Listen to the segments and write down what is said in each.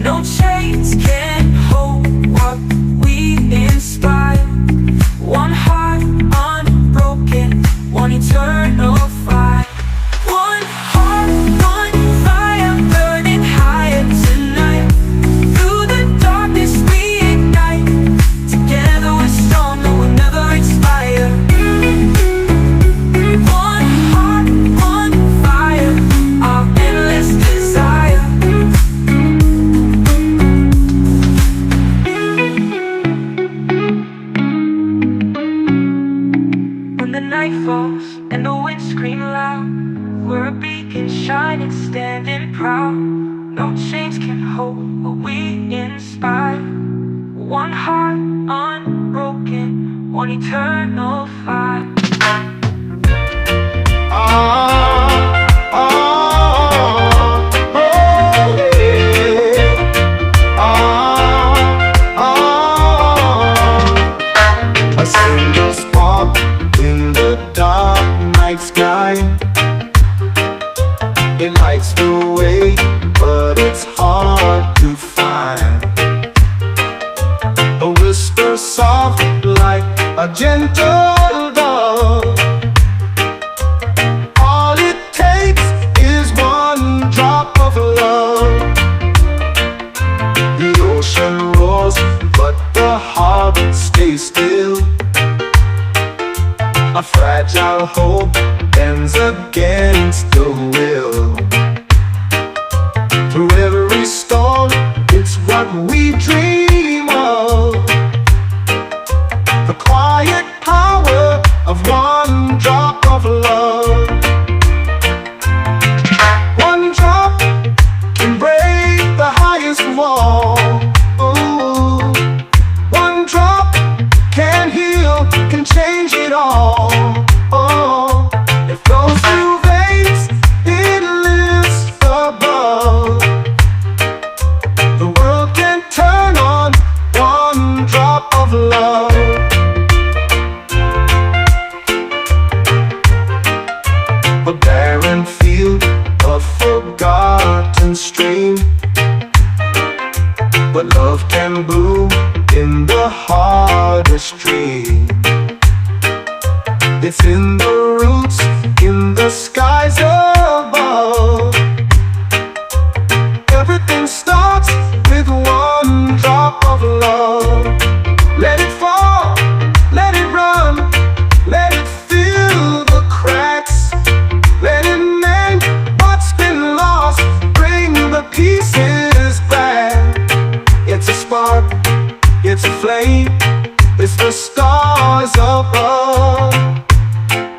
No chains can hold what we inspire. One heart unbroken, one eternal fire. One heart, one fire, burning higher tonight. Through the darkness we ignite. Together we're strong, no we'll never expire. One heart, one fire, our endless desire. When the night falls and the wind scream loud, we're a beacon shining, standing proud. No chains can hold what we inspire. One heart unbroken, one eternal fire. A single spark in the dark night sky. It lights the way, but it's hard to find. A whisper soft like a gentle dove. All it takes is one drop of love. The ocean roars, but the heart stays still. A fragile hope ends against the will. Through every storm, it's what we dream of. The quiet power of one drop of love. One drop can break the highest wall. Ooh. One drop can heal, can change it all. Oh, it flows through veins, it lives above. The world can turn on one drop of love. A barren field, a forgotten stream, but love can bloom in the hardest dream. It's in the roots, in the skies above. Everything starts with one drop of love. Let it fall, let it run, let it fill the cracks. Let it mend what's been lost, bring the pieces back. It's a spark, it's a flame, it's the stars above.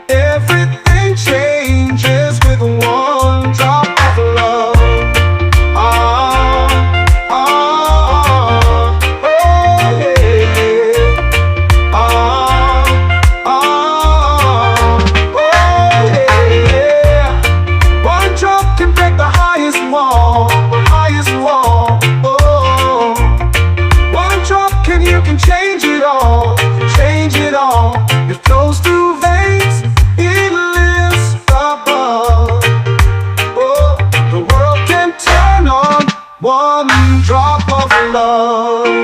Everything changes with one drop of love. Ah, ah, oh yeah. Ah, ah, oh yeah. One drop can break the highest wall, highest wall. Oh, one drop can you can change it all, change it all. It flows through veins, it lives above. Oh, the world can turn on one drop of love.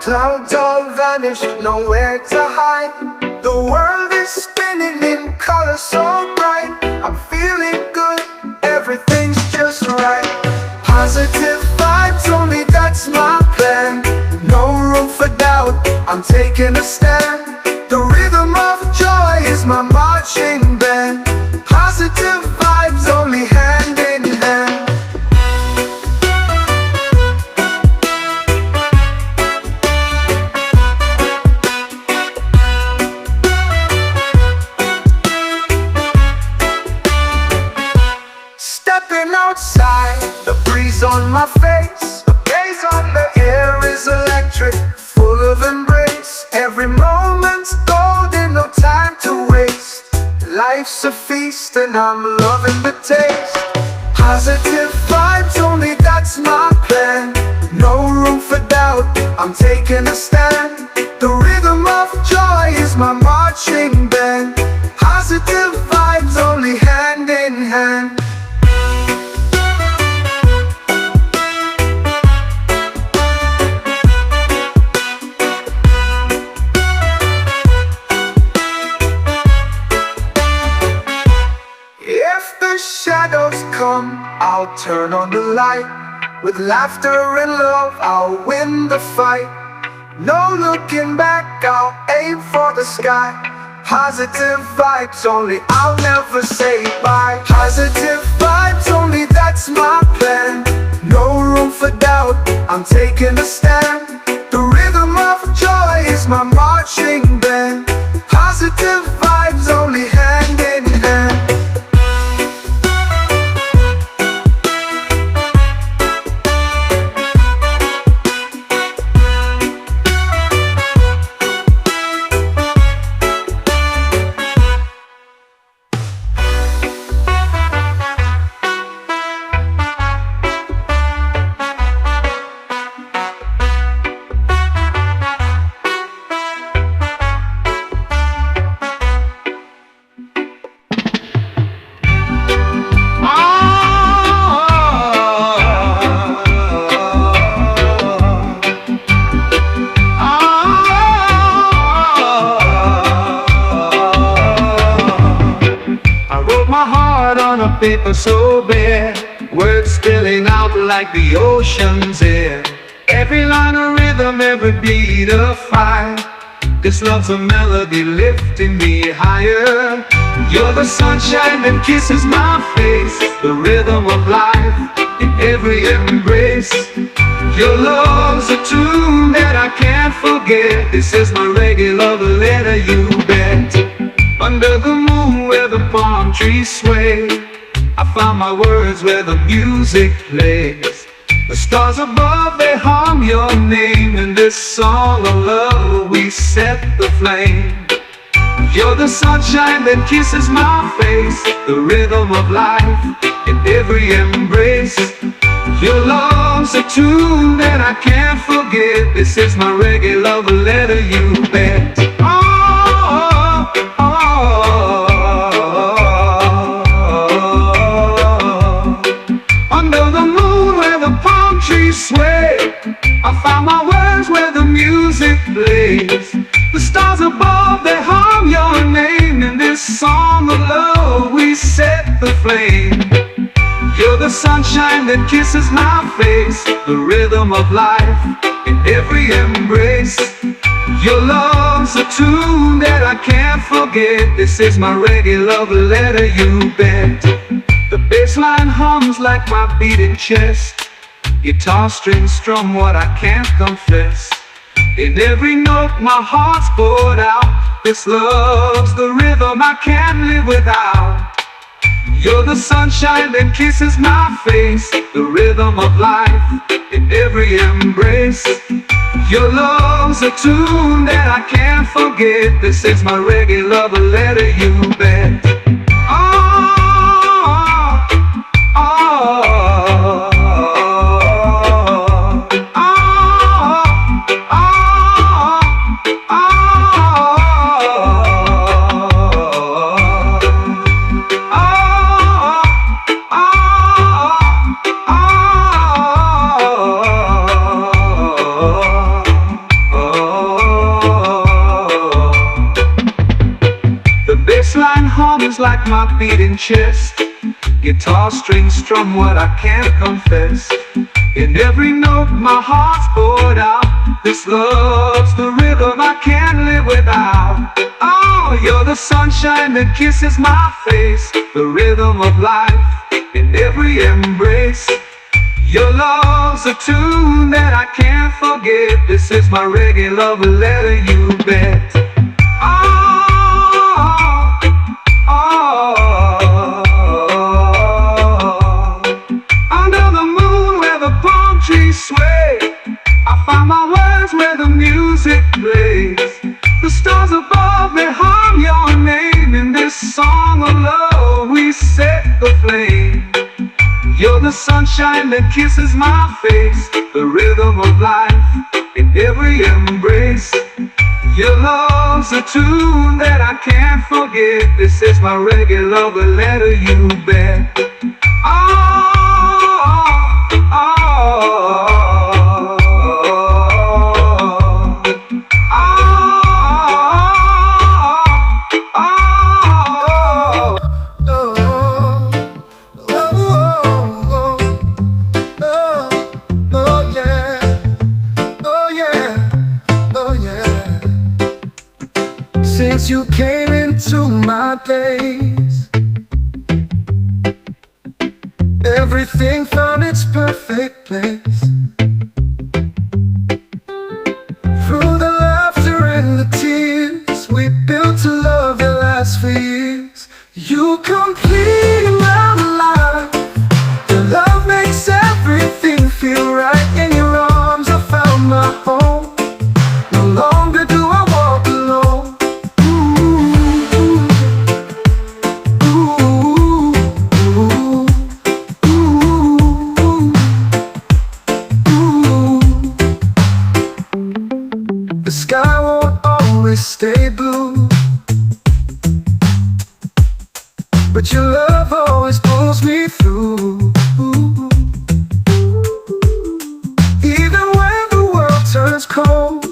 Clouds all vanish, nowhere to hide. The world is spinning colors so bright. I'm feeling good, everything's just right. Positive vibes only, that's my plan. No room for doubt, I'm taking a stand. The rhythm of joy is my marching band. Positive vibes only, hand in hand. Stepping outside, the breeze on my face, the gaze on the air is electric, full of embrace. Every moment's golden, no time to waste. Life's a feast and I'm loving the taste. Positive vibes only, that's my plan. No room for doubt, I'm taking a stand. The rhythm of joy is my marching band. Positive vibes only, hand in hand. If the shadows come, I'll turn on the light. With laughter and love, I'll win the fight. No looking back, I'll aim for the sky. Positive vibes only, I'll never say bye. Positive vibes only, that's my plan. No room for doubt, I'm taking a stand. The rhythm of joy is my marching band. Positive vibes only, hand in hand. Paper so bare, words spilling out like the ocean's air. Every line a rhythm, every beat a fire. This love's a melody lifting me higher. You're the sunshine that kisses my face, the rhythm of life in every embrace. Your love's a tune that I can't forget. This is my reggae love letter, you bet. Under the moon where the palm trees sway, I found my words where the music plays. The stars above, they hum your name. In this song of love, we set the flame. You're the sunshine that kisses my face, the rhythm of life in every embrace. Your love's a tune that I can't forget. This is my reggae love letter, you bet. Sway, I found my words where the music plays. The stars above, they hum your name. In this song of love, we set the flame. You're the sunshine that kisses my face, the rhythm of life in every embrace. Your love's a tune that I can't forget. This is my reggae love letter, you bet. The bass line hums like my beating chest. Guitar strings strum what I can't confess. In every note my heart's poured out. This love's the rhythm I can't live without. You're the sunshine that kisses my face, the rhythm of life in every embrace. Your love's a tune that I can't forget. This is my reggae love letter, you bet. bassline hums like my beating chest. Guitar strings strum what I can't confess. In every note my heart's poured out. This love's the rhythm I can't live without. Oh, you're the sunshine that kisses my face, the rhythm of life in every embrace. Your love's a tune that I can't forget. This is my reggae love letter, you bet. Under the moon where the palm trees sway, I find my words where the music plays. The stars above me hum your name. In this song of love we set the flame. You're the sunshine that kisses my face, the rhythm of life in every embrace. Your love's a tune that I can't forget. This is my reggae love letter, you bet. Since you came into my days, everything found its perfect place. Through the laughter and the tears, we built a love that lasts for years. You complete my life. Your love makes everything feel right. In your arms I found my home. No longer do I walk alone. The sky won't always stay blue, but your love always pulls me through. Even when the world turns cold,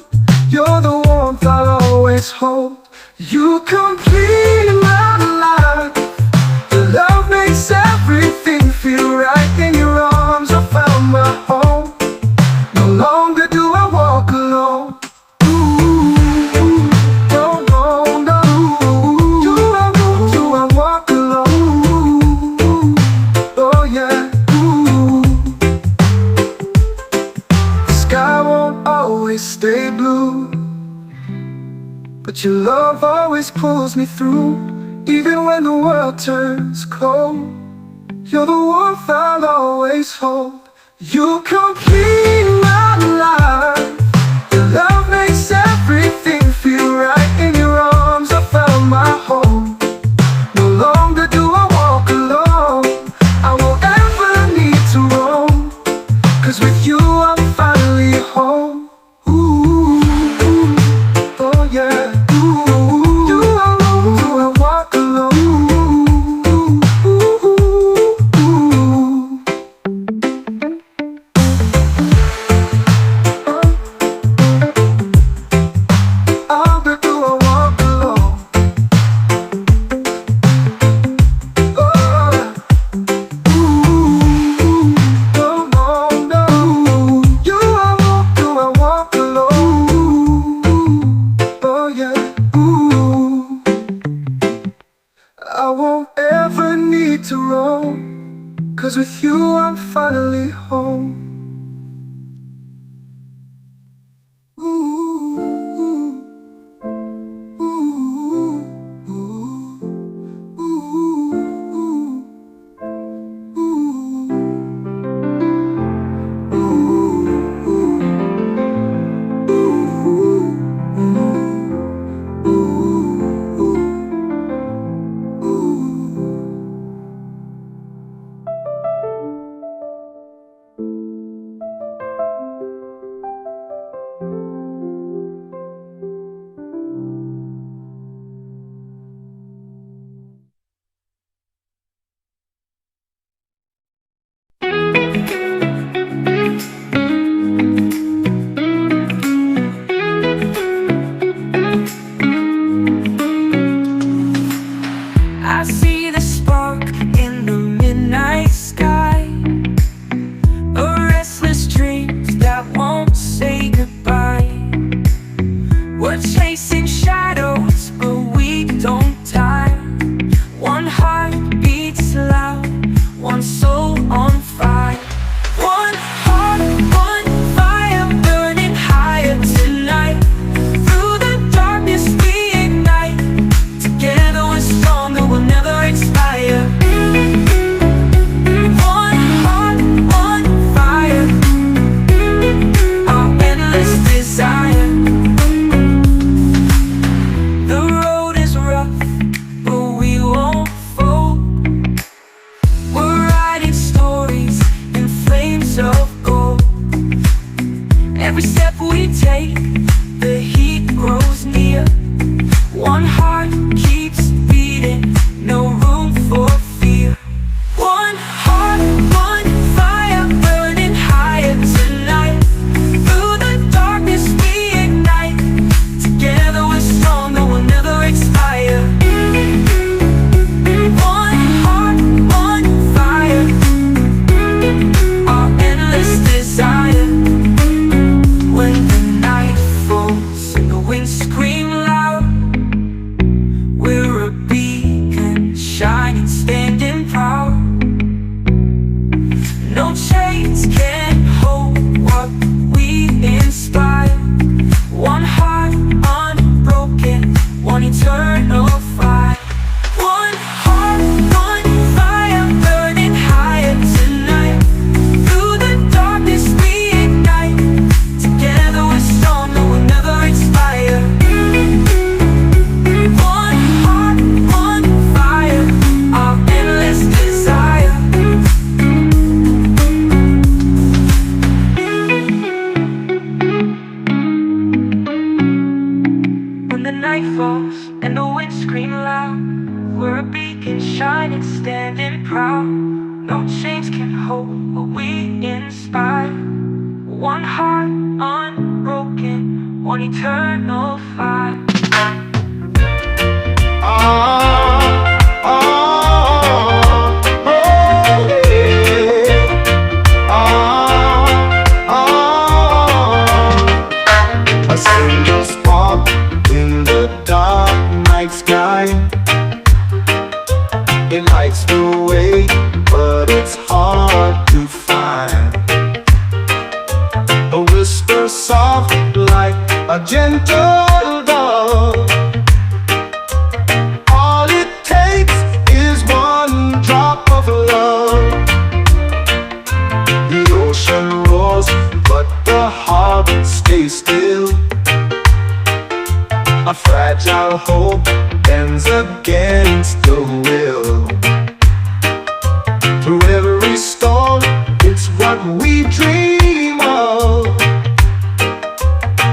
you're the warmth I'll always hold. You complete my life. Your love makes everything feel right. In your arms I found my home. No longer do I walk alone. Stay blue, but your love always pulls me through. Even when the world turns cold, you're the warmth I'll always hold. You complete my life. Your love makes everything feel right. In your arms I found my home. No longer do I walk alone. I won't ever need to roam, 'cause with you I'm finally home. I won't ever need to roam, 'cause with you I'm finally home. I see the spark in the midnight sky, a restless dream that won't say goodbye. We're chasing shadows, but we don't die. One heart beats loud, one soul on fire. One heart, one fire, burning higher tonight. Through the darkness we ignite. Together we're stronger, we'll never expire. One heart, one fire, our endless desire. The road is rough, but we won't fold. We're writing stories in flames of gold. Every step we take, the heat grows near. One heart keeps beating, no room for fear. One heart, one fire, burning higher tonight. Through the darkness we ignite. Together we're stronger, we'll never expire. One heart, one fire, our endless desire. When the night falls and the winds scream loud, we're a beacon, shining, standing proud. No chains can hold what we inspire. One heart unbroken, one eternal fire. One heart, one fire, burning higher tonight. Through the darkness we ignite. Together we're stronger, we'll never expire. One heart, one fire, our endless desire. When the night falls and the winds scream loud, we're a beacon, shining, standing proud. No chains can hold what we inspire. One heart unbroken, one eternal fire. Ah, ah, oh, yeah. Ah, ah. A single spark in the dark night sky. It lights the way, but it's hard to find. A whisper soft like a gentle dove. All it takes is one drop of love. The ocean roars, but the heart stays still. A fragile hope bends against the will. Through every storm, it's what we dream of.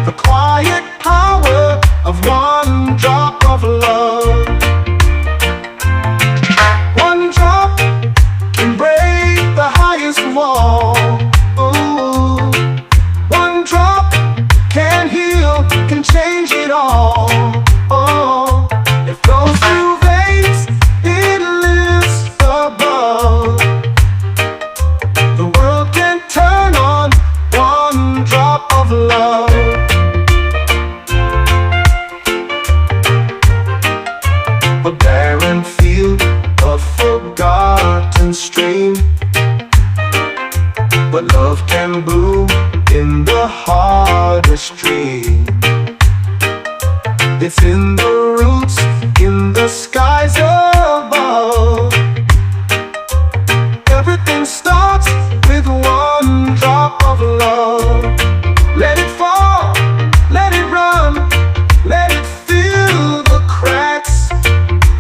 The quiet power of one drop of love. One drop can break the highest wall. Ooh. One drop can heal, can change it all. Oh. It flows through veins, it lives above. The world can turn on one drop of love. A barren field, a forgotten stream, but love can bloom in the hardest dream. It's in the roots, in the skies above. Everything starts with one drop of love. Let it fall, let it run, let it fill the cracks.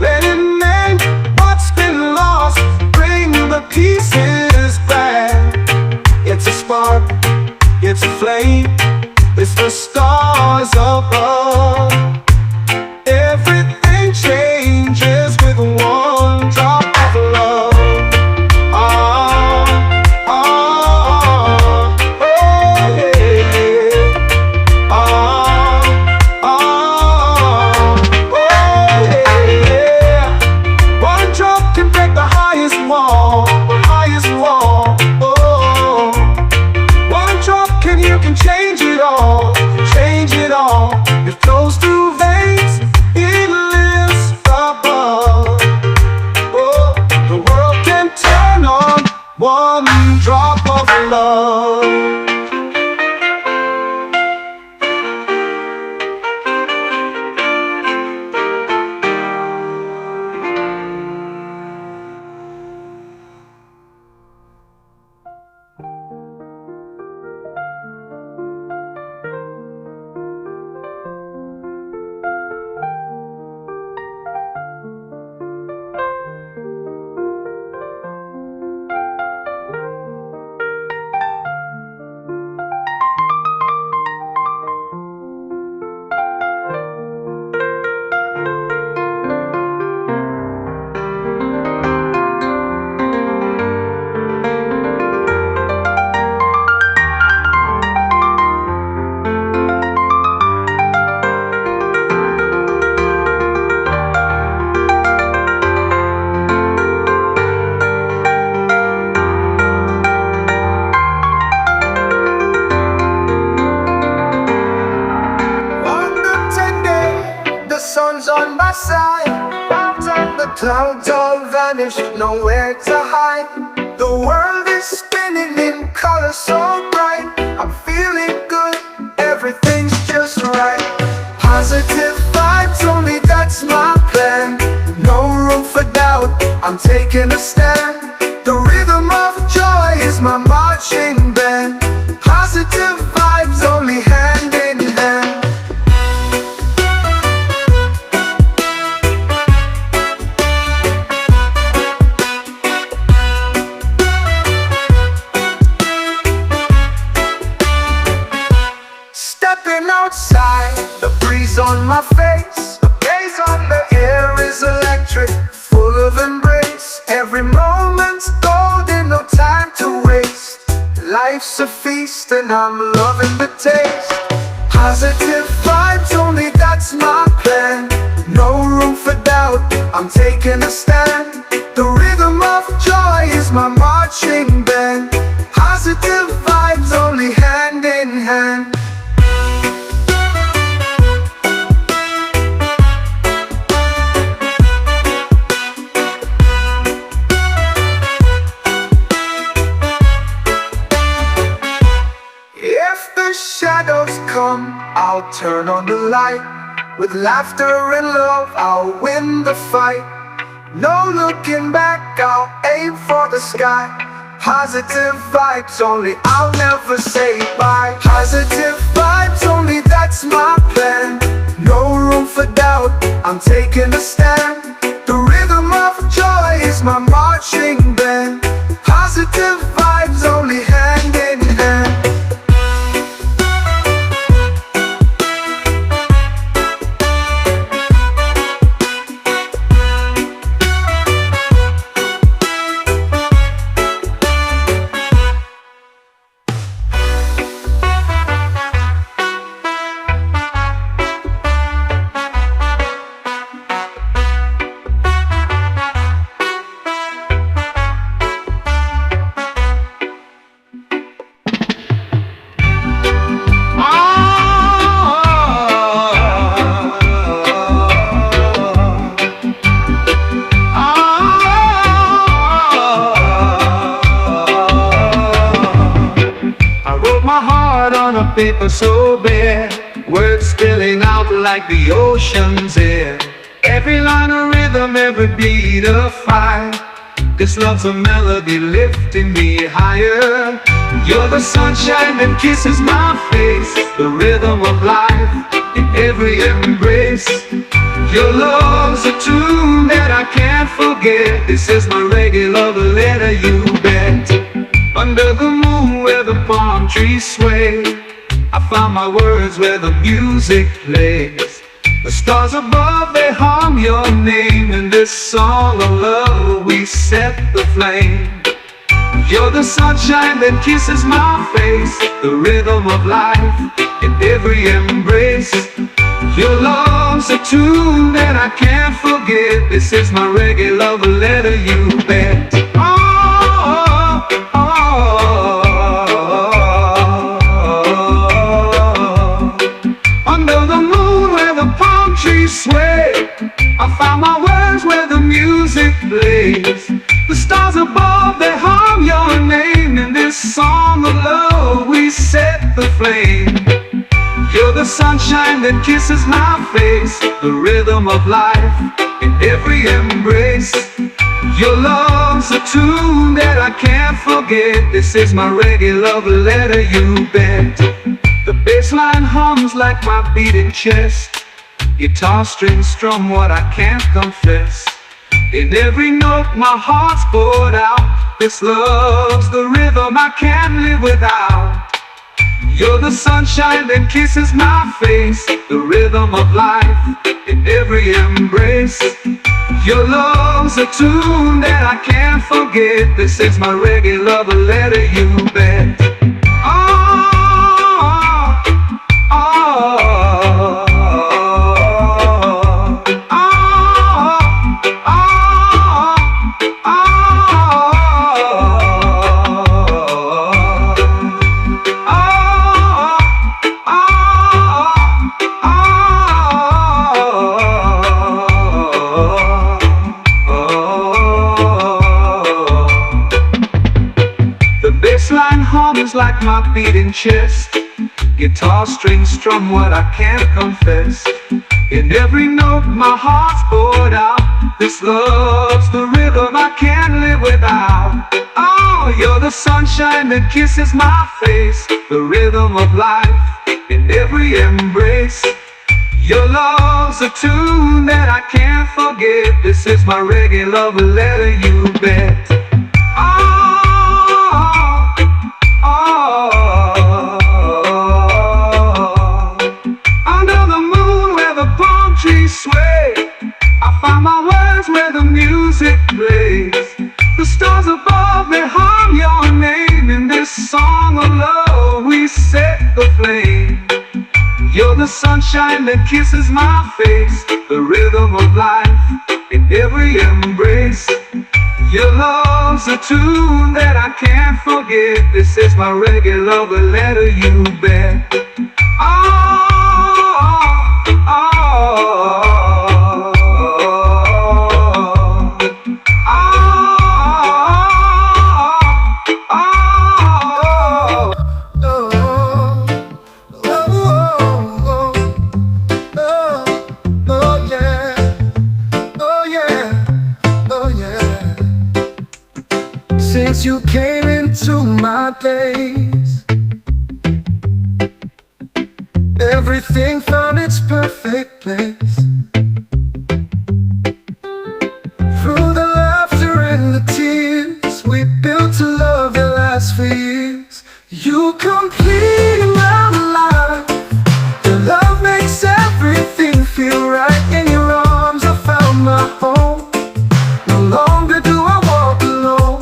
Let it mend what's been lost, bring the pieces back. It's a spark, it's a flame, it's the stars above. Everything changes with one love. On my side, clouds and the clouds all vanish, nowhere to hide. The world is spinning in color so bright. I'm feeling good, everything's just right. Positive vibes only, that's my plan. No room for doubt, I'm taking a stand. The rhythm of joy is my marching band. Positive vibes only, hand in hand. Stepping outside, the breeze on my face, the gaze on the air is electric, full of embrace. Every moment's golden, no time to waste. Life's a feast and I'm loving the taste. Positive vibes only, that's my plan. No room for doubt, I'm taking a stand. The rhythm of joy is my marching band. Positive vibes only, hand in hand. Shadows come, I'll turn on the light. With laughter and love, I'll win the fight. No looking back, I'll aim for the sky. Positive vibes only, I'll never say bye. Positive vibes only, that's my plan. No room for doubt, I'm taking a stand. The rhythm of joy is my marching band. Positive vibes only, hand in hand. Paper so bare, words spilling out like the ocean's air. Every line a rhythm, every beat a fire. This love's a melody lifting me higher. You're the sunshine that kisses my face, the rhythm of life in every embrace. Your love's a tune that I can't forget. This is my reggae love letter, you bet. Under the moon where the palm trees sway, I found my words where the music plays. The stars above, they hum your name. In this song of love, we set the flame. You're the sunshine that kisses my face, the rhythm of life in every embrace. Your love's a tune that I can't forget. This is my reggae love letter, you bet. Sway, I found my words where the music plays. The stars above, they hum your name. In this song of sunshine that kisses my face, the rhythm of life in every embrace. Your love's a tune that I can't forget. This is my reggae love letter, you bet. The bass line hums like my beating chest. Guitar strings strum what I can't confess. In every note my heart's poured out. This love's the rhythm I can't live without. You're the sunshine that kisses my face, the rhythm of life in every embrace. Your love's a tune that I can't forget. This is my reggae love letter, you bet. Like my beating chest. Guitar strings strum what I can't confess. In every note my heart's poured out. This love's the rhythm I can't live without. Oh, you're the sunshine that kisses my face, the rhythm of life in every embrace. Your love's a tune that I can't forget. This is my reggae love letter, you bet. Under the moon where the palm trees sway, I find my words where the music plays. The stars above, they hum your name. In this song of love we set the flame. You're the sunshine that kisses my face, the rhythm of life in every embrace. Your love's a tune that I can't forget. This is my reggae love letter, you bet. Since you came into my days, everything found its perfect place. Through the laughter and the tears, we built a love that lasts for years. You complete my life. Your love makes everything feel right. In your arms I found my home. No longer do I walk alone.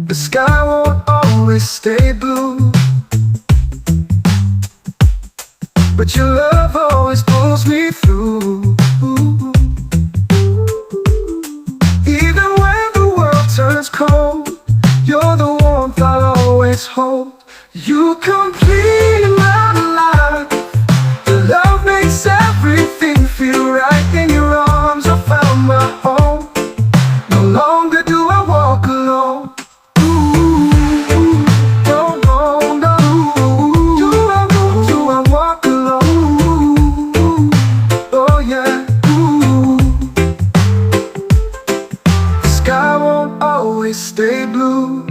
The sky won't always stay blue, but your love always pulls me through. Even when the world turns cold, you're the warmth I'll always hold. You complete my life. Your love makes everything feel right. In your arms I found my home. No longer do I walk alone. Stay blue,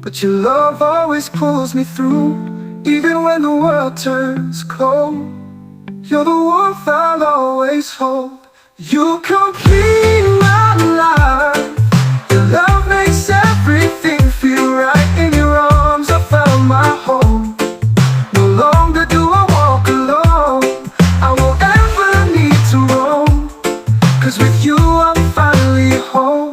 but your love always pulls me through. Even when the world turns cold, you're the warmth I'll always hold. You complete my life. Your love makes everything feel right. In your arms I found my home. No longer do I walk alone. I won't ever need to roam, 'cause with you I'm finally home.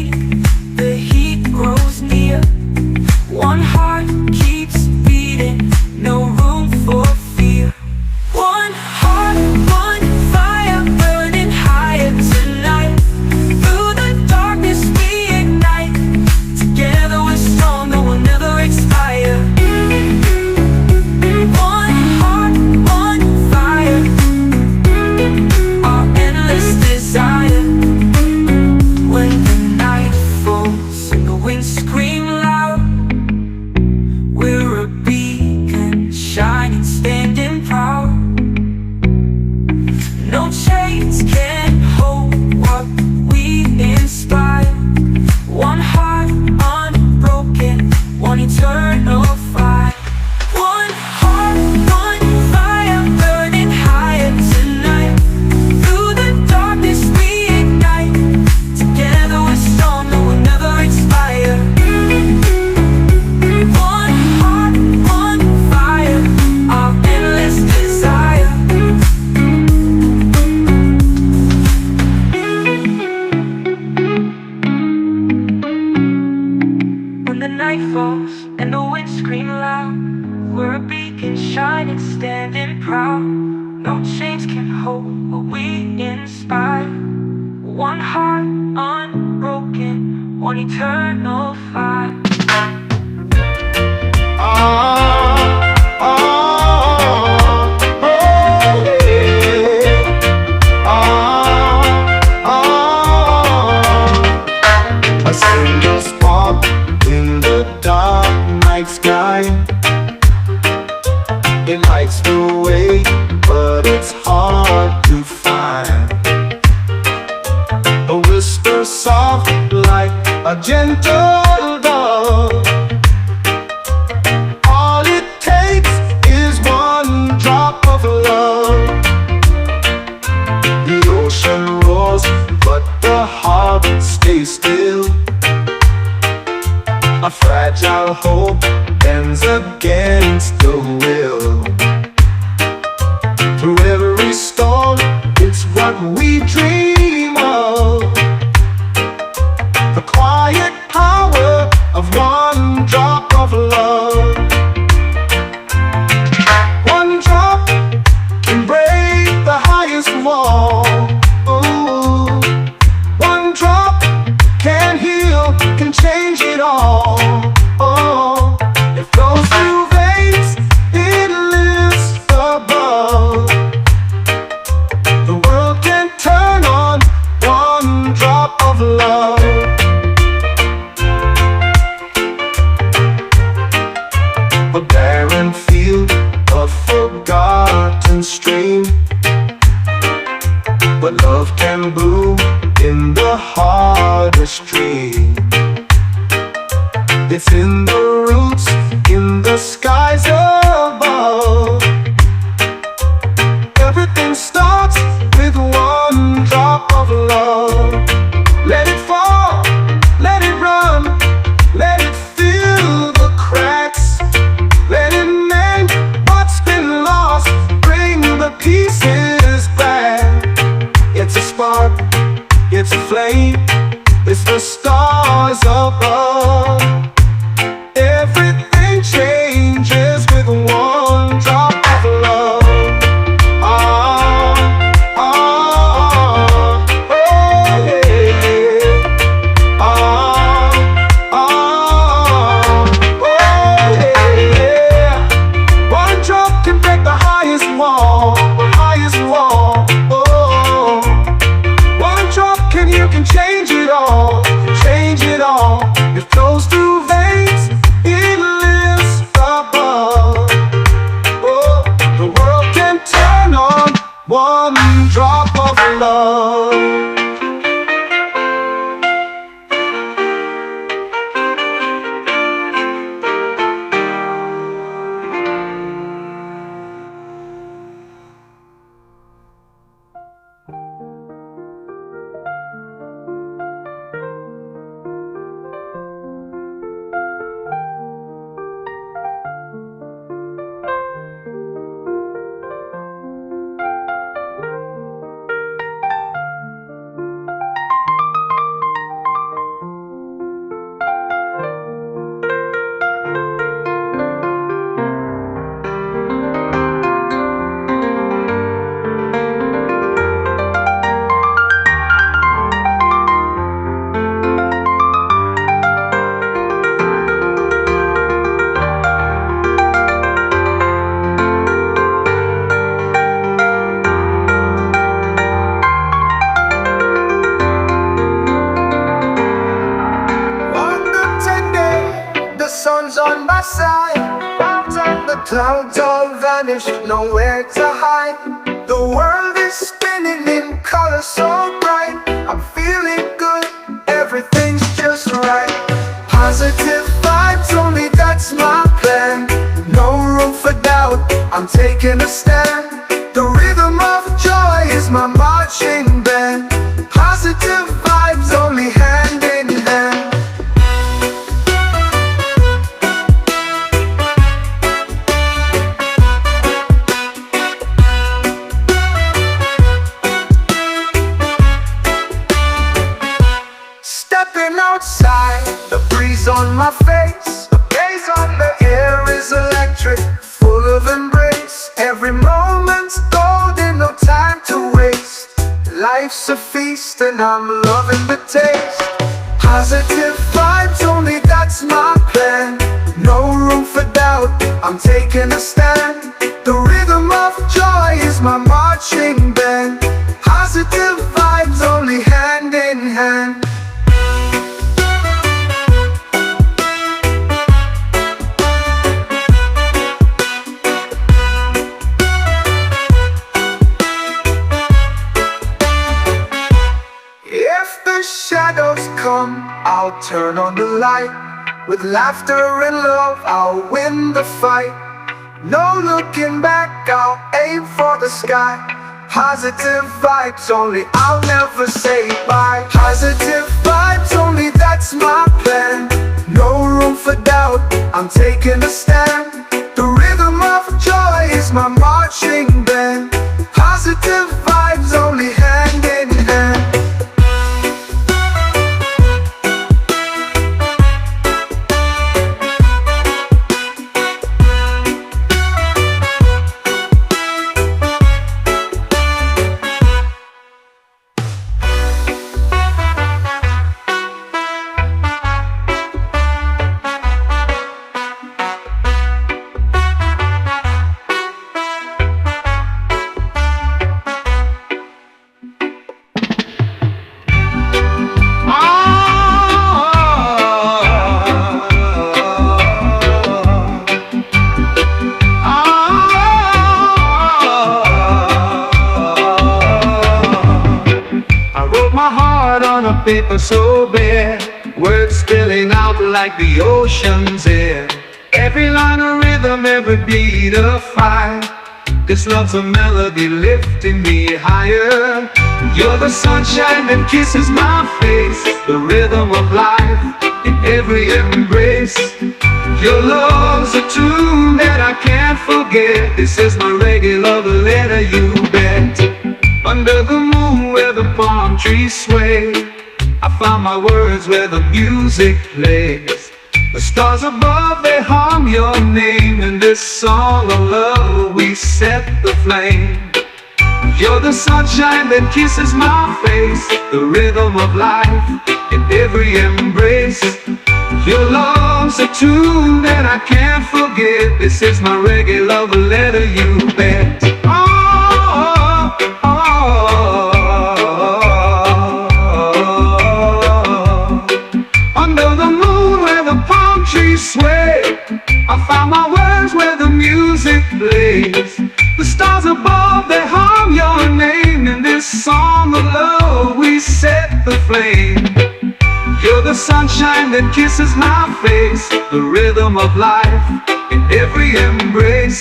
fade, the heat grows near. One heart keeps beating, no room for fear. One heart, one fire, burning higher tonight. Through the darkness we ignite. Together we're strong, that will never expire. One heart, one fire, our endless desire. When the night falls and the winds scream loud, we're a beacon, shining, standing proud. No chains can hold what we inspire. One heart unbroken, one eternal fire. One heart, one fire, burning higher tonight. Through the darkness we ignite. Together we're strong, that will never expire. One heart, one fire, our endless desire. When the night falls and the winds scream loud, we're a beacon, shining, standing proud. No chains can hold what we inspire. One heart unbroken, one eternal fire. A single spark in the dark night sky. It lights the way, but it's hard to find. A whisper soft like a gentle dove. All it takes is one drop of love. The ocean roars, but the heart stays still. A fragile hope bends against the will. Through every storm, it's what we dream of. The quiet power of one drop of love. One drop can break the highest wall. Ooh. One drop can heal, can change it all. Oh, it flows through veins, it lives above. The world can turn on one drop of love. A barren field, a forgotten stream, but love can bloom in the hardest dream. It's in the roots, in the skies above. Everything starts with one drop of love. Let it fall, let it run, let it fill the cracks. Let it mend what's been lost, bring the pieces back. It's a spark, it's a flame, it's the stars above. Everything changes on my side. Clouds and the clouds all vanish, nowhere to hide. The world is spinning in color so bright. I'm feeling good, everything's just right. Positive vibes only, that's my plan. No room for doubt, I'm taking a stand. The rhythm of joy is my marching band. Positive vibes only, hand in hand. Stepping outside, the breeze on my face, the gaze on the air is electric, full of embrace. Every moment's golden, no time to waste. Life's a feast and I'm loving the taste. Positive vibes only, that's my plan. No room for doubt, I'm taking a stand. The rhythm of joy is my marching band. Positive vibes only, hand in hand. If the shadows come, I'll turn on the light. With laughter and love, I'll win the fight. No looking back, I'll aim for the sky. Positive vibes only, I'll never say bye. Positive vibes only, that's my plan. No room for doubt, I'm taking a stand. The rhythm of joy is my marching band. Positive vibes only, hand in hand. Paper so bare, words spilling out like the ocean's air. Every line a rhythm, every beat a fire. This love's a melody lifting me higher. You're the sunshine that kisses my face, the rhythm of life in every embrace. Your love's a tune that I can't forget. This is my reggae love letter, you bet. Under the moon where the palm trees sway, I found my words where the music plays. The stars above, they hum your name. In this song of love, we set the flame. You're the sunshine that kisses my face, the rhythm of life in every embrace. Your love's a tune that I can't forget. This is my reggae love letter, you bet. Sway, I found my words where the music plays. The stars above, they hum your name. In this song of love, we set the flame. You're the sunshine that kisses my face, the rhythm of life in every embrace.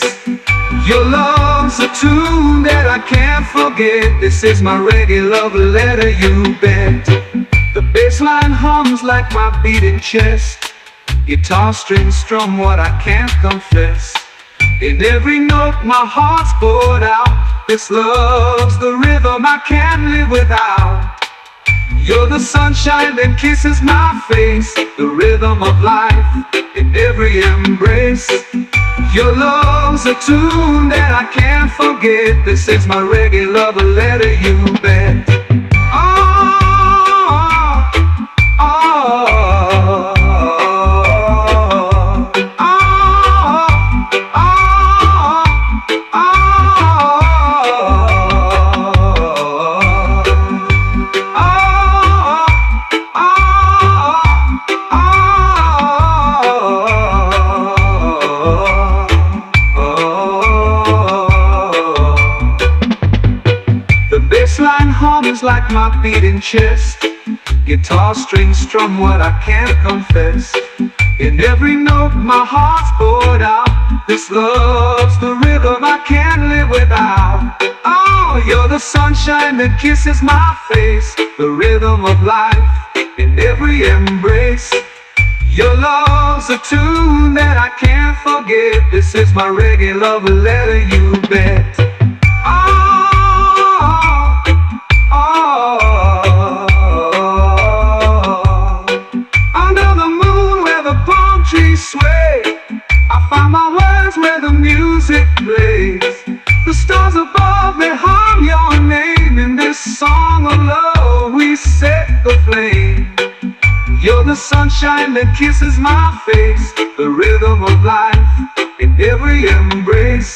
Your love's a tune that I can't forget. This is my reggae love letter, you bet. The bass line hums like my beating chest. Guitar strings strum what I can't confess. In every note my heart's poured out. This love's the rhythm I can't live without. You're the sunshine that kisses my face, the rhythm of life in every embrace. Your love's a tune that I can't forget. This is my reggae love letter, you bet. feels like my beating chest. Guitar strings strum what I can't confess. In every note my heart's poured out. This love's the rhythm I can't live without. Oh, you're the sunshine that kisses my face, the rhythm of life in every embrace. Your love's a tune that I can't forget. This is my reggae love letter, you bet. Oh, oh, oh. Under the moon where the palm trees sway, I find my words where the music plays. The stars above, they hum your name. In this song of love we set the flame. You're the sunshine that kisses my face, the rhythm of life in every embrace.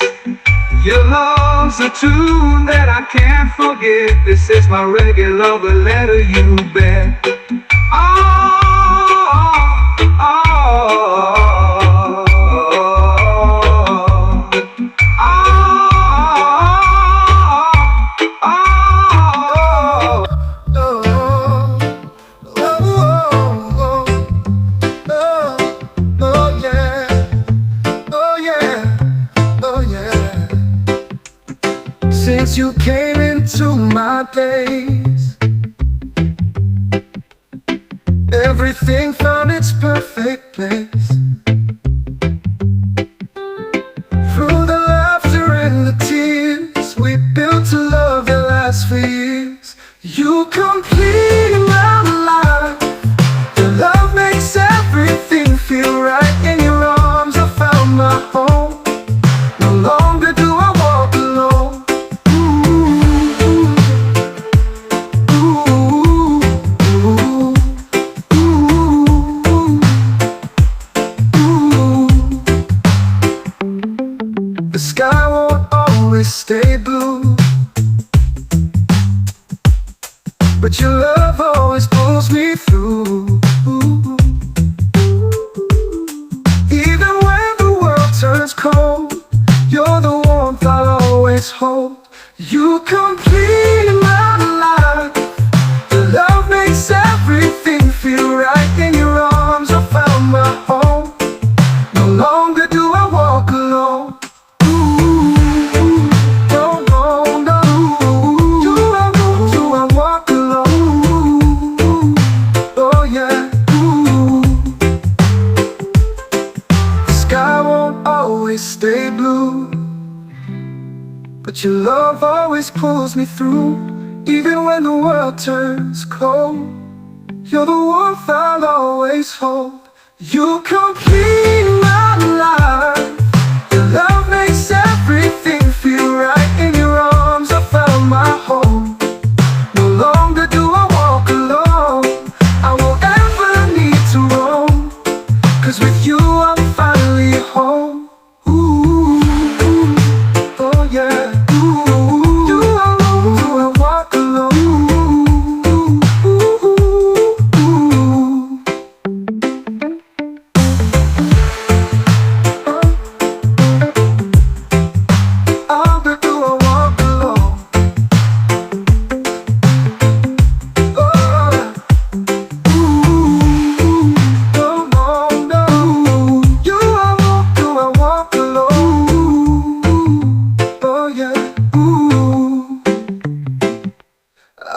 Your love's a tune that I can't forget. This is my reggae love letter, you bet. Oh, oh, oh, since you came into my days, everything found its perfect place. Through the laughter and the tears, we built a love that lasts for years. You complete my life. Your love makes everything feel right. In your arms I found my home. No longer do I walk alone. The sky won't always stay blue, but your love always pulls me through. Even when the world turns cold, you're the warmth I'll always hold. You complete my life. Your love makes everything feel right. In your arms I found my home. No longer do I walk alone. Stay blue, but your love always pulls me through. Even when the world turns cold, you're the warmth I'll always hold. You complete my life. Your love makes everything feel right. In your arms I found my home. No longer do I walk alone. I won't ever need to roam, 'cause with you I'm finally home.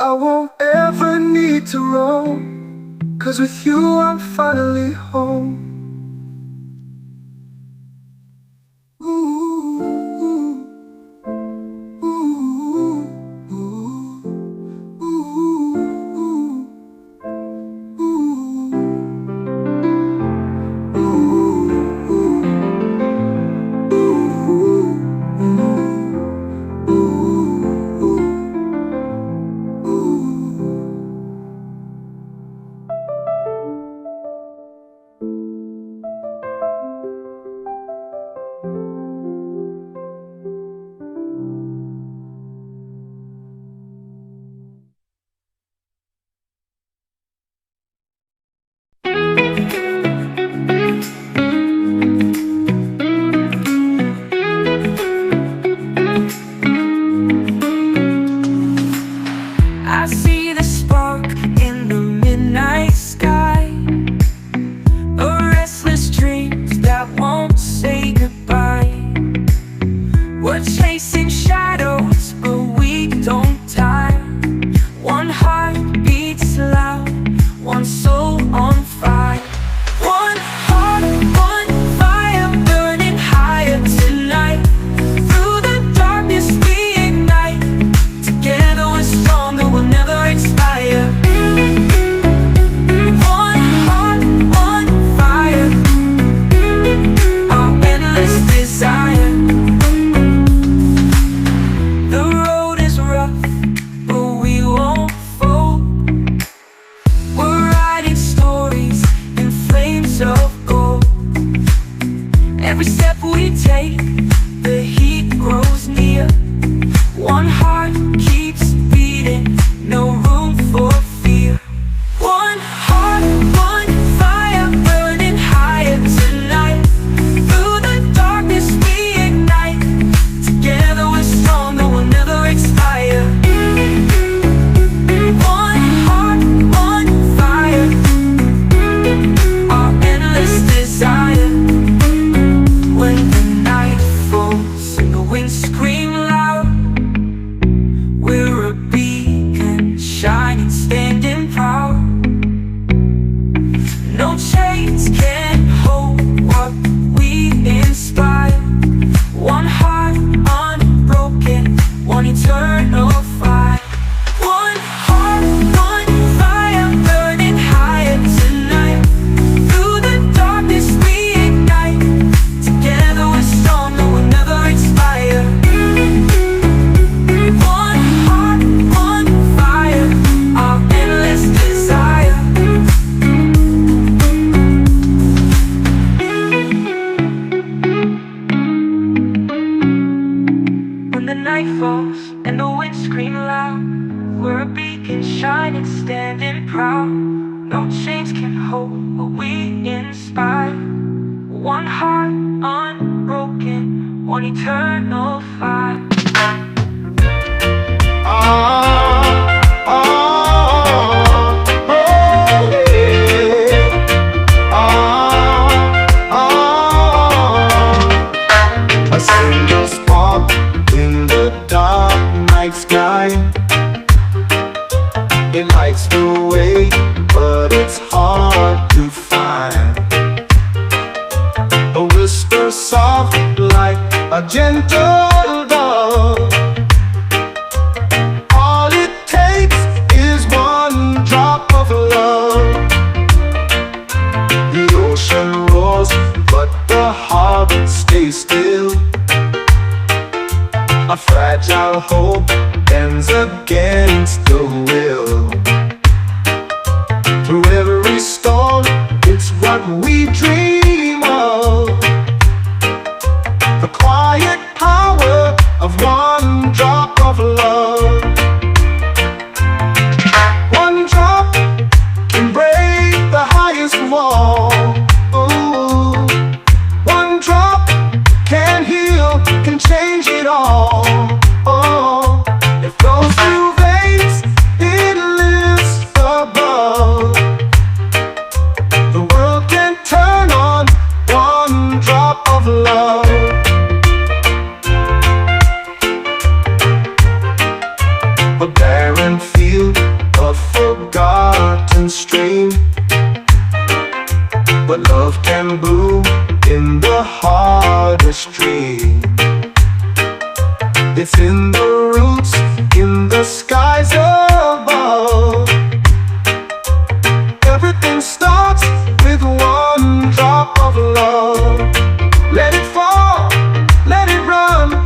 I won't ever need to roam, 'cause with you I'm finally home. hearts of gold. Every step we take, the heat grows near. One heart keeps beating, no room for fear. One heart, one fire, burning higher tonight. Through the darkness we ignite. Together we're strong, that will never expire. One heart, one fire, our endless desire. When the night falls and the winds scream loud, we're a beacon, shining, standing proud. No chains can hold what we inspire. One heart unbroken, one eternal fire. One heart, one fire, burning higher tonight. Through the darkness we ignite. Together we're strong, that will never expire. One heart, one fire, our endless desire. When the night falls and the winds scream loud, we're a beacon, shining, standing proud. No chains can hold what we inspire. One heart unbroken, one eternal fire. Ah, ah, oh, yeah. Ah, ah. A single spark in the dark night sky. It lights the way, but it's hard to find. A whisper soft like a gentle dove. All it takes is one drop of love. The ocean roars, but the heart stays still. A fragile hope bends against the will. Through every storm, it's what we dream of. The quiet power of one drop of love. One drop can break the highest wall. Ooh. One drop can heal, can change it all. Oh, it flows through veins, it lives above. The world can turn on one drop of love. A barren field, a forgotten stream, but love can bloom in the hardest dream. It's in the roots, in the skies above. Everything starts with one drop of love. Let it fall, let it run,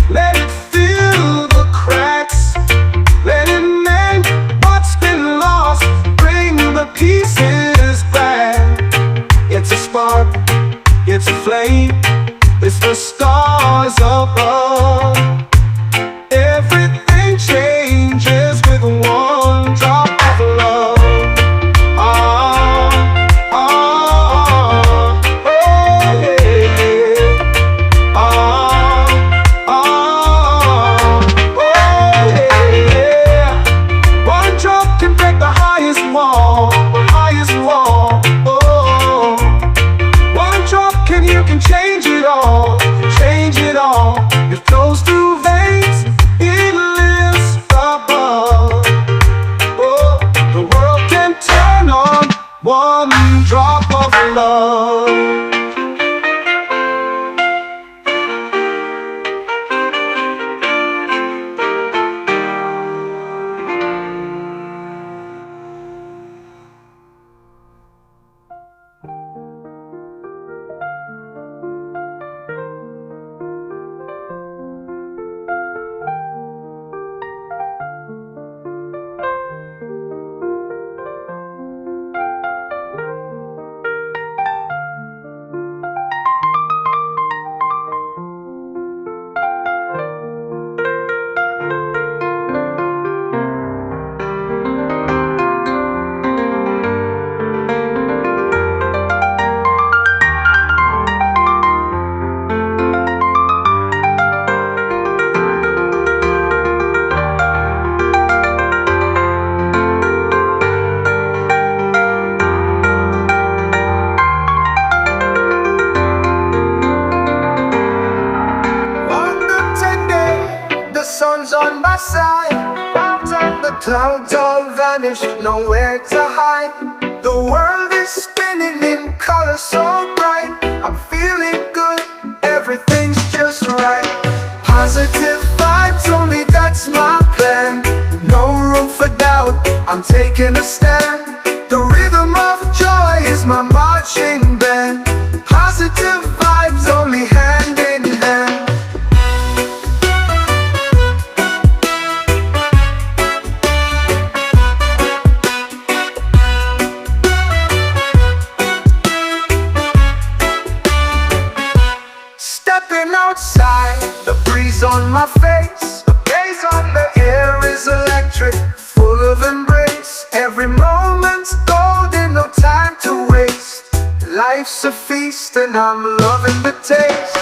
let it fill the cracks. Let it mend what's been lost, bring the pieces back. It's a spark, it's a flame, it's the stars above. Everything changes with one drop of love. Ah, ah, oh, yeah. Ah, ah, oh, yeah. One drop can break the highest wall, highest wall. Oh, one drop you can change it all, change it all. It flows through veins, it lives above. Oh, the world can turn on one drop of love. my side. Out and the clouds all vanish, nowhere to hide. The world is spinning in color so bright. I'm feeling good, everything's just right. Positive vibes only, that's my plan. No room for doubt, I'm taking a stand. The rhythm of joy is my marching band. Positive vibes only, hand in hand. Stepping outside, the breeze on my face, the gaze on the air is electric, full of embrace. Every moment's golden, no time to waste. Life's a feast and I'm loving the taste.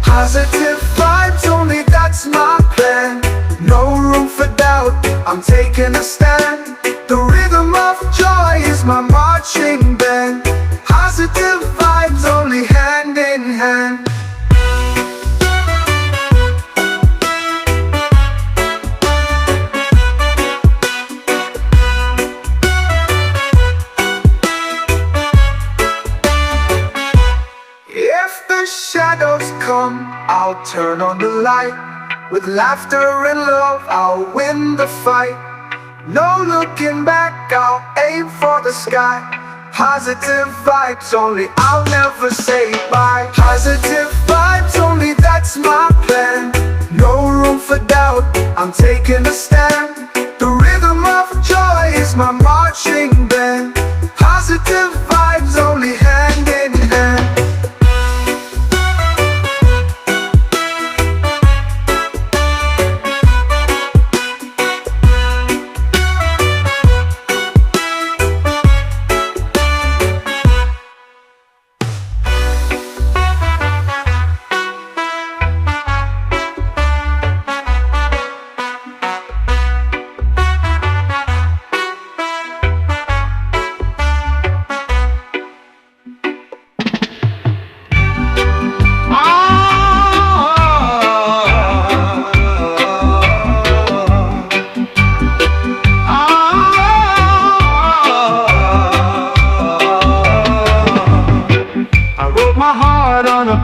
Positive vibes only, that's my plan. No room for doubt, I'm taking a stand. The rhythm of joy is my marching band. Positive vibes only, hand in hand. If the shadows come, I'll turn on the light. With laughter and love, I'll win the fight. No looking back, I'll aim for the sky. Positive vibes only, I'll never say bye. Positive vibes only, that's my plan. No room for doubt, I'm taking a stand. The rhythm of joy is my marching band. Positive vibes only, hand in hand.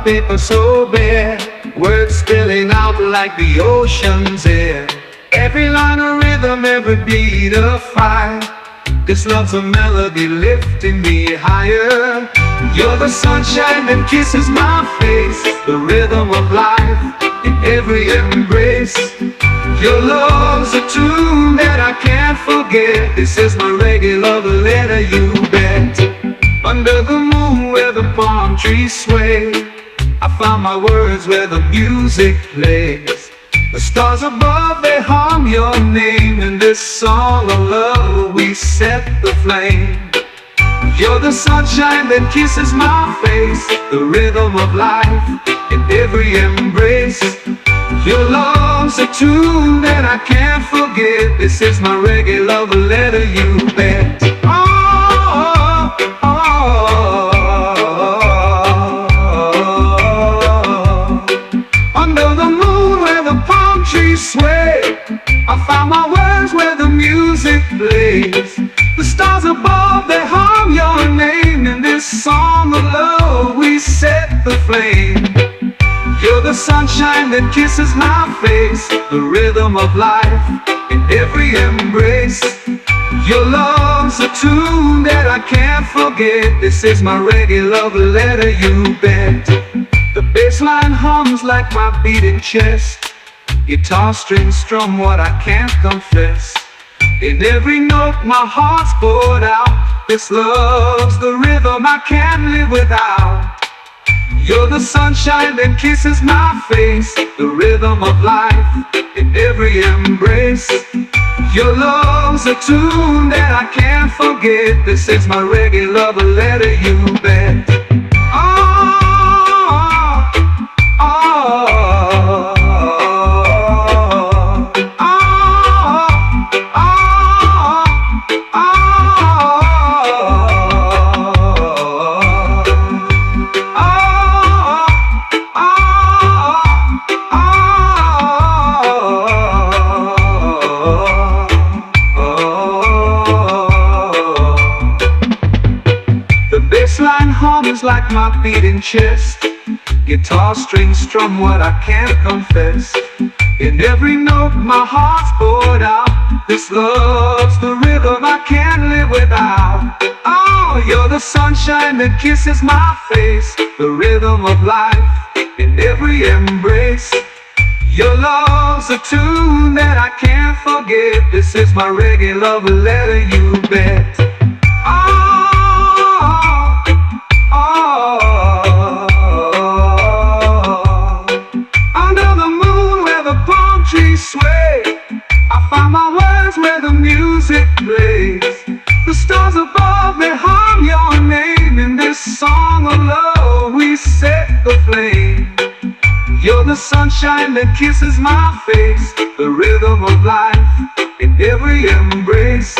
Paper so bare, words spilling out like the ocean's air. Every line a rhythm, every beat a fire. This love's a melody lifting me higher. You're the sunshine that kisses my face, the rhythm of life in every embrace. Your love's a tune that I can't forget. This is my reggae love letter, you bet. Under the moon where the palm trees sway, I found my words where the music plays. The stars above, they hum your name. In this song of love, we set the flame. You're the sunshine that kisses my face, the rhythm of life in every embrace. Your love's a tune that I can't forget. This is my reggae love letter, you bet. Sway, I found my words where the music plays. The stars above, they hum your name. In this song of love, we set the flame. You're the sunshine that kisses my face, the rhythm of life in every embrace. Your love's a tune that I can't forget. This is my reggae love letter, you bet. The bass line hums like my beating chest. Guitar strings strum what I can't confess. In every note my heart's poured out. This love's the rhythm I can't live without. You're the sunshine that kisses my face, the rhythm of life in every embrace. Your love's a tune that I can't forget. This is my reggae love letter, you bet. hums like my beating chest. Guitar strings strum what I can't confess. In every note my heart's poured out. This love's the rhythm I can't live without. Oh, you're the sunshine that kisses my face, the rhythm of life in every embrace. Your love's a tune that I can't forget. This is my reggae love letter, you bet. Oh, oh, under the moon where the palm trees sway, I find my words where the music plays. The stars above me hum your name. In this song of love we set the flame. You're the sunshine that kisses my face, the rhythm of life in every embrace.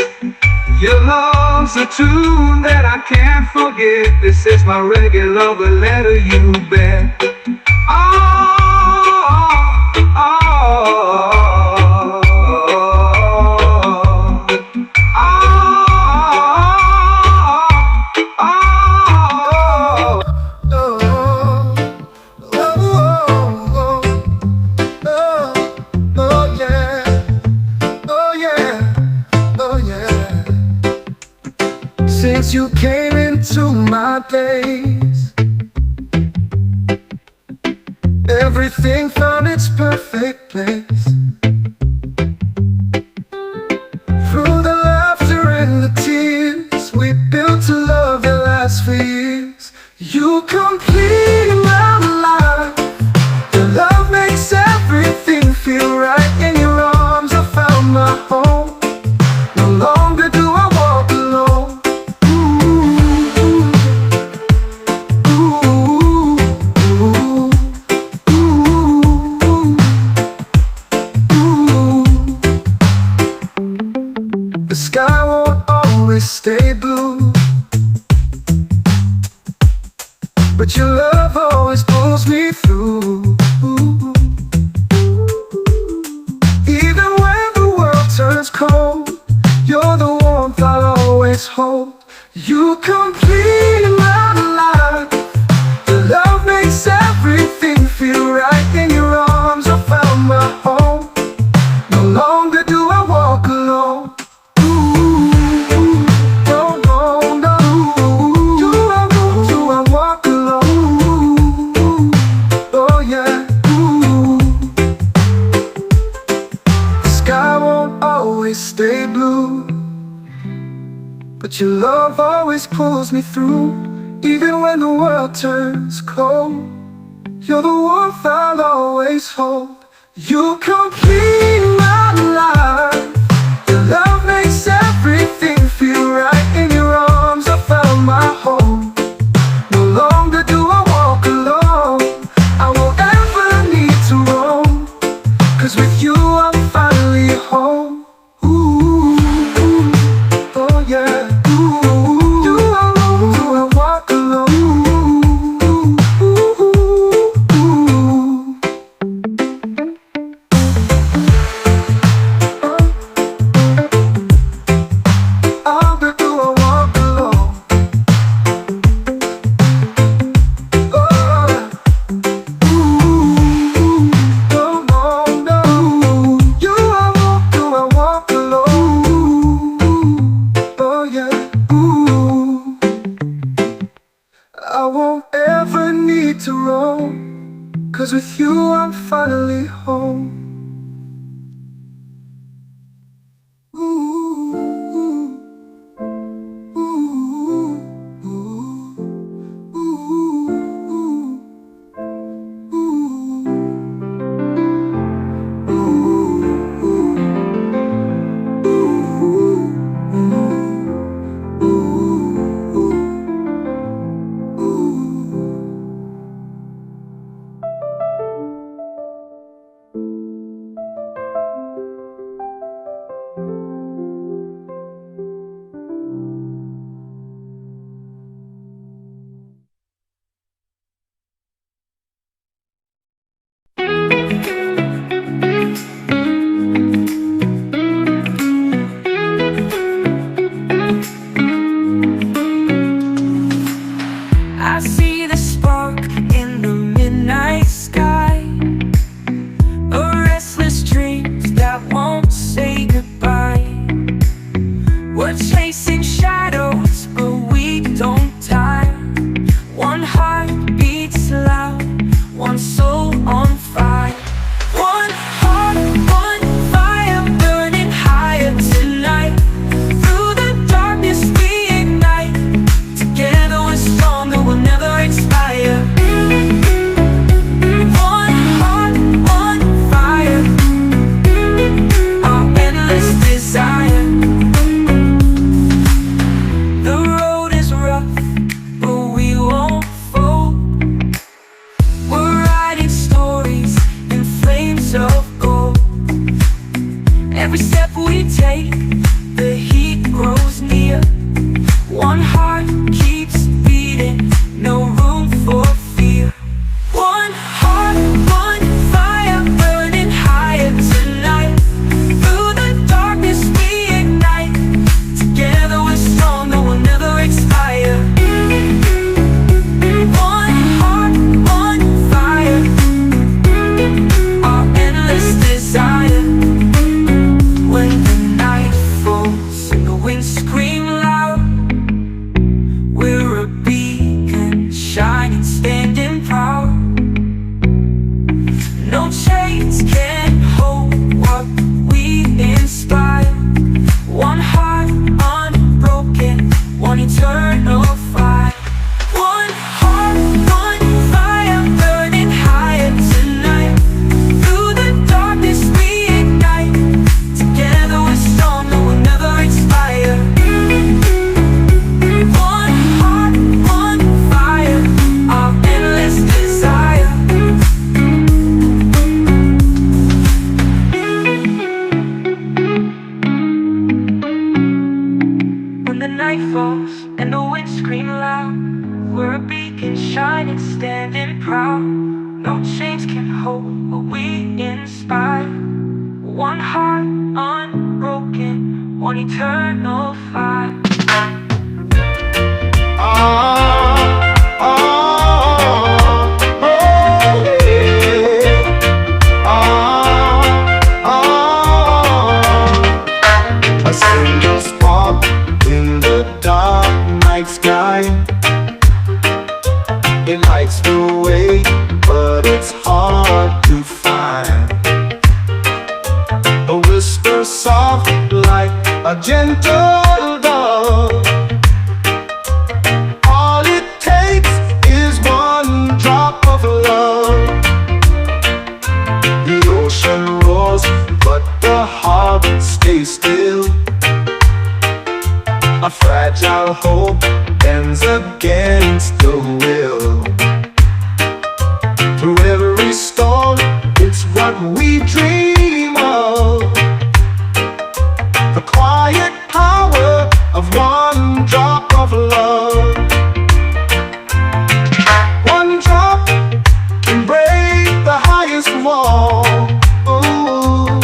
Your love's a tune that I can't forget. This is my reggae love letter, you bet. Oh, oh, since you came into my days, everything found its perfect place. Through the laughter and the tears, we built a love that lasts for years. You complete my life. Your love makes everything feel right. In your arms I found my home. No longer do I walk alone. The sky won't always stay blue, but your love always pulls me through. Even when the world turns cold, you're the warmth I'll always hold. You complete my life. Your love makes everything feel right. In your arms I found my home. No longer do I walk alone. Stay blue, but your love always pulls me through. Even when the world turns cold, you're the warmth I'll always hold. You complete my life. Your love makes everything feel right. In your arms I found my home. No longer do I walk alone. I won't ever need to roam, 'cause with you I'm finally home. I won't ever need to roam, 'cause with you I'm finally home. I see the spark in the midnight sky, a restless dream that won't say goodbye. We're chasing shadows, but we don't tire. One heart beats loud, one soul on fire. One heart, one fire, burning higher tonight. Through the darkness we ignite. Together we're stronger, we'll never expire. One heart, one fire, our endless desire. The road is rough, but we won't fold. We're writing stories in flames of gold. Every step we take, the heat grows near. One heart keeps beating, no room for fear. One heart, one fire, burning higher tonight. Through the darkness we ignite. Together we're stronger, we'll never expire. One heart, one fire, our endless desire. When the night falls and the winds scream loud, we're a beacon, shining, standing proud. No chains can hold what we inspire. One heart unbroken, one eternal fire. One heart, one fire, burning higher tonight. Through the darkness we ignite. Together we're stronger, we'll never expire. One heart, one fire, our endless desire. When the night falls and the winds scream loud, we're a beacon, shining, standing proud. No chains can hold what we inspire. One heart unbroken, one eternal fire. A single spark in the dark night sky. It lights the way, but it's hard to find. A whisper soft like a gentle dove. All it takes is one drop of love. The ocean roars, but the heart stays still. A fragile hope bends against the will. Through every storm, it's what we dream of. The quiet power of one drop of love. One drop can break the highest wall. Ooh.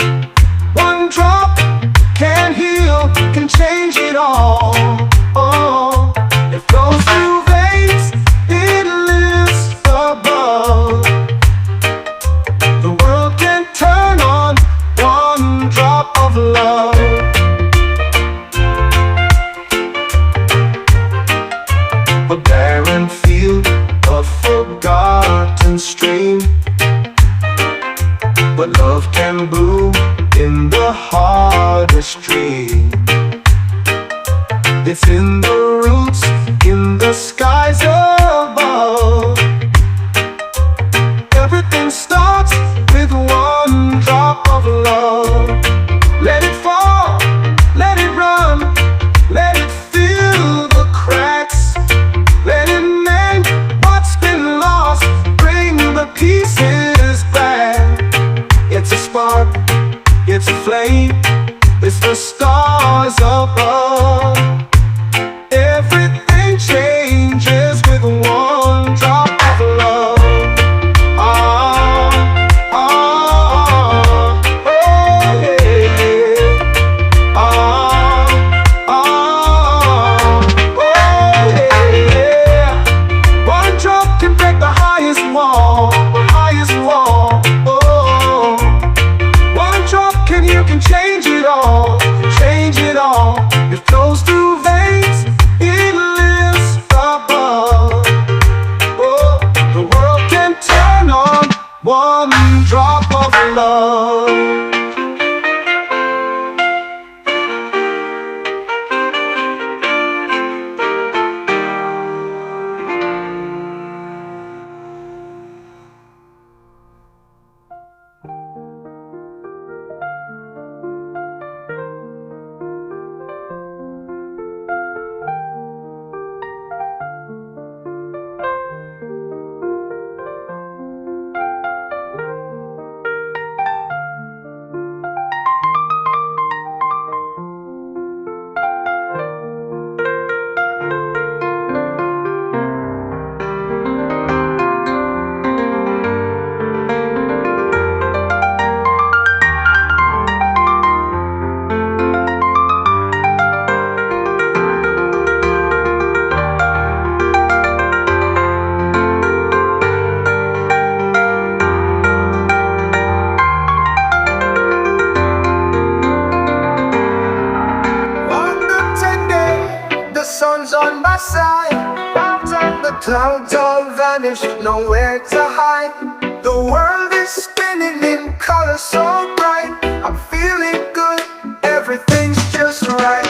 One drop can heal, can change it all. Oh. love. On my side, clouds and the clouds all vanish, nowhere to hide. The world is spinning in color so bright. I'm feeling good, everything's just right.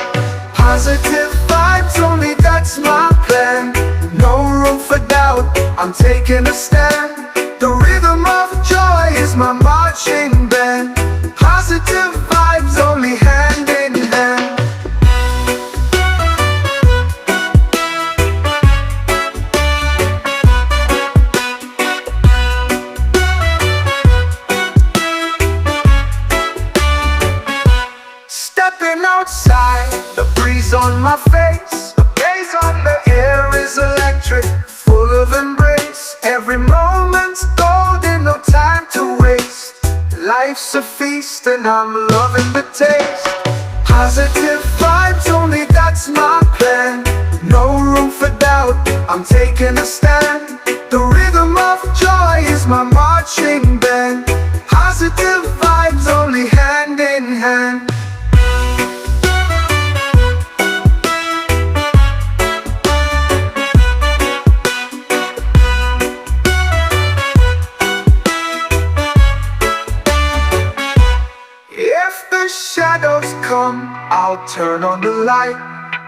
Positive vibes, only that's my plan. No room for doubt, I'm taking a stand. The rhythm of joy is my marching band. Positive vibes, only hand in hand. Stepping outside, the breeze on my face, the gaze on the air is electric, full of embrace. Every moment's golden, no time to waste. Life's a feast and I'm loving the taste. Positive vibes, only that's my plan. No room for doubt, I'm taking a stand. The rhythm of joy is my marching band. Positive vibes, only hand in hand. If the shadows come, I'll turn on the light.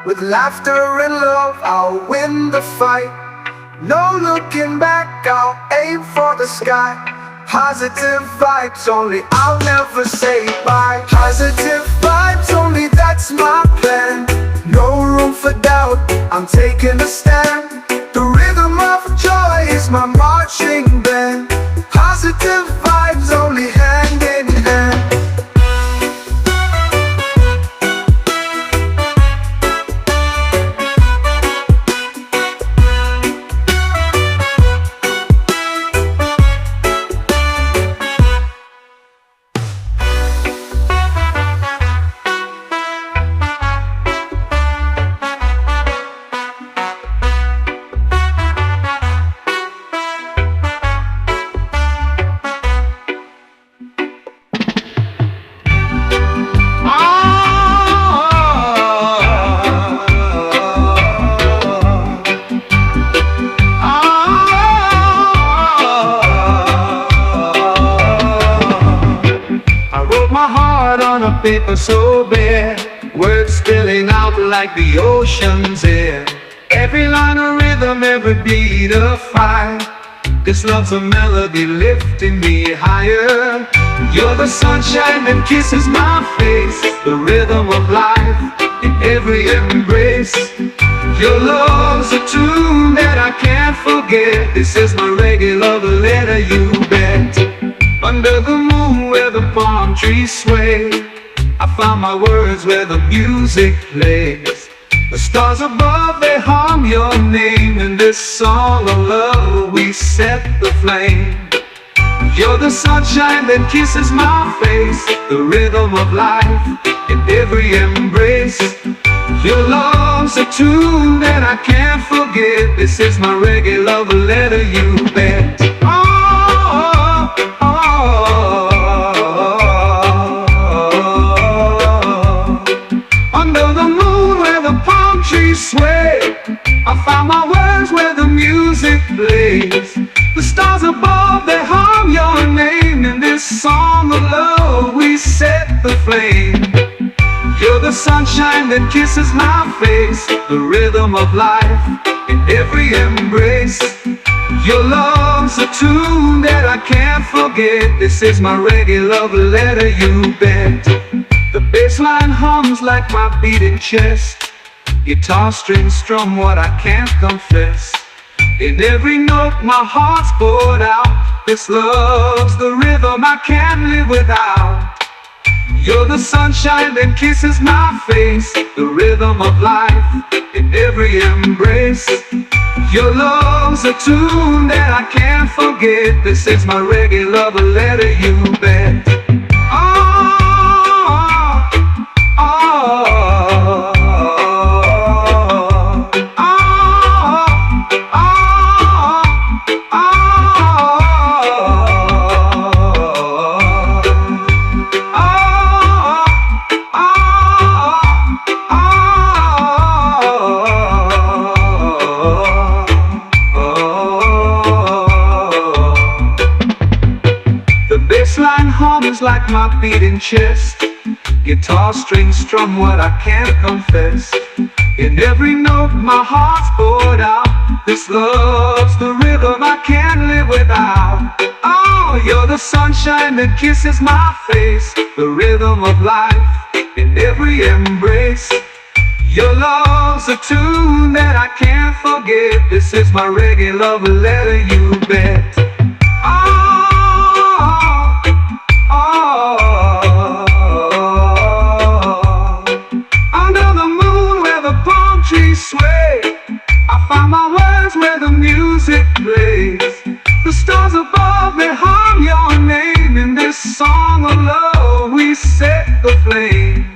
With laughter and love, I'll win the fight. No looking back, I'll aim for the sky. Positive vibes only, I'll never say bye. Positive vibes only, that's my plan. No room for doubt, I'm taking a stand. The rhythm of joy is my marching band. Positive vibes only, hand in hand. Paper so bare, words spilling out like the ocean's air. Every line a rhythm, every beat a fire. This love's a melody lifting me higher. You're the sunshine that kisses my face, the rhythm of life in every embrace. Your love's a tune that I can't forget. This is my reggae love letter, you bet. Under the moon where the palm trees sway, I found my words where the music plays. The stars above, they hum your name. In this song of love, we set the flame. You're the sunshine that kisses my face, the rhythm of life in every embrace. Your love's a tune that I can't forget. This is my reggae love letter, you bet. Sway, I found my words where the music plays. The stars above, they hum your name. In this song sunshine that kisses my face, the rhythm of life in every embrace. Your love's a tune that I can't forget. This is my reggae love letter, you bet. The bass line hums like my beating chest. Guitar strings strum what I can't confess. In every note my heart's poured out. This love's the rhythm I can't live without. You're the sunshine that kisses my face, the rhythm of life in every embrace. Your love's a tune that I can't forget. This is my reggae love letter, you bet. Like my beating chest. Guitar strings strum what I can't confess. In every note my heart's poured out. This love's the rhythm I can't live without. Oh, you're the sunshine that kisses my face, the rhythm of life in every embrace. Your love's a tune that I can't forget. This is my reggae love letter, you bet. Under the moon where the palm trees sway, I find my words where the music plays. The stars above me hum your name. In this song of love we set the flame.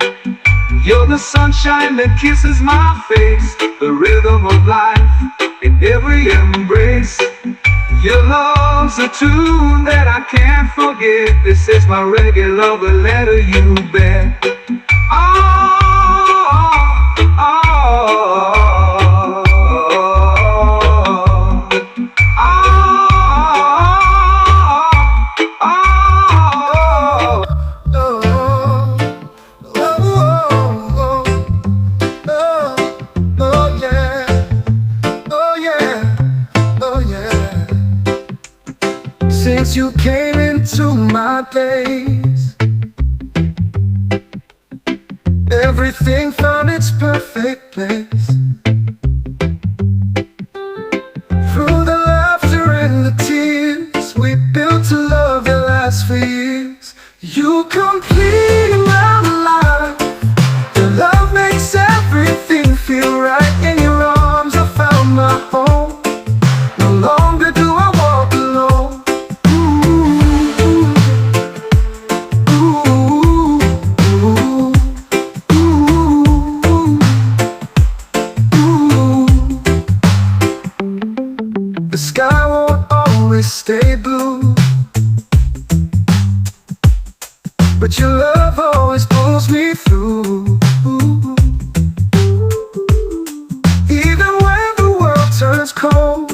You're the sunshine that kisses my face, the rhythm of life in every embrace. Your love's a tune that I can't forget. This is my reggae love letter, you bet. Since you came into my days, everything found its perfect place. Through the laughter and the tears, we built a love that lasts for years. You complete my life. Your love makes everything feel right. In your arms I found my home. No longer do I walk alone. The sky won't always stay blue, but your love always pulls me through. Even when the world turns cold,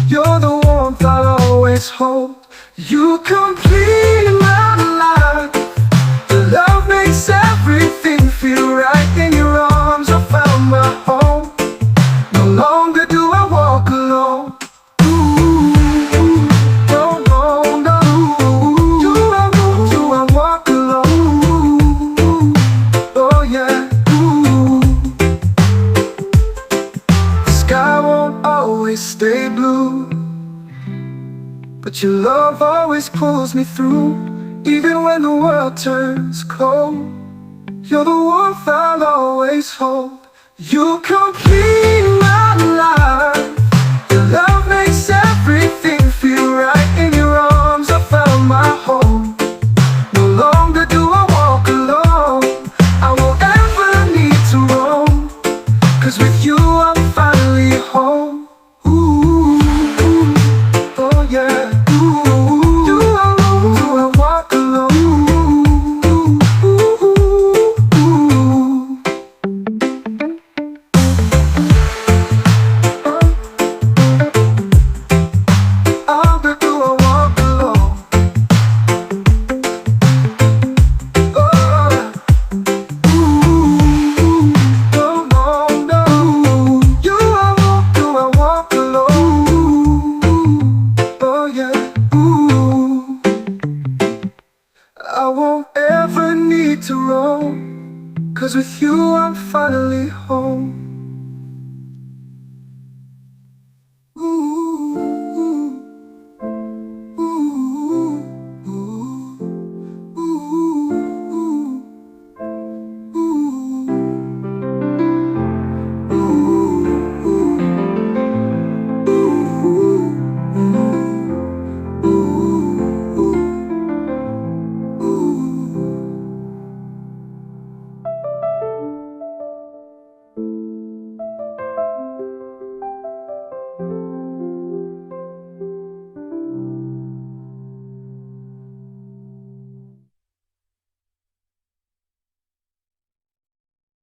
you're the warmth I'll always hold. You complete my life. Your love makes everything feel right. In your arms I found my home. No longer do I walk alone. Stay blue, but your love always pulls me through. Even when the world turns cold, you're the warmth I'll always hold. You complete my life.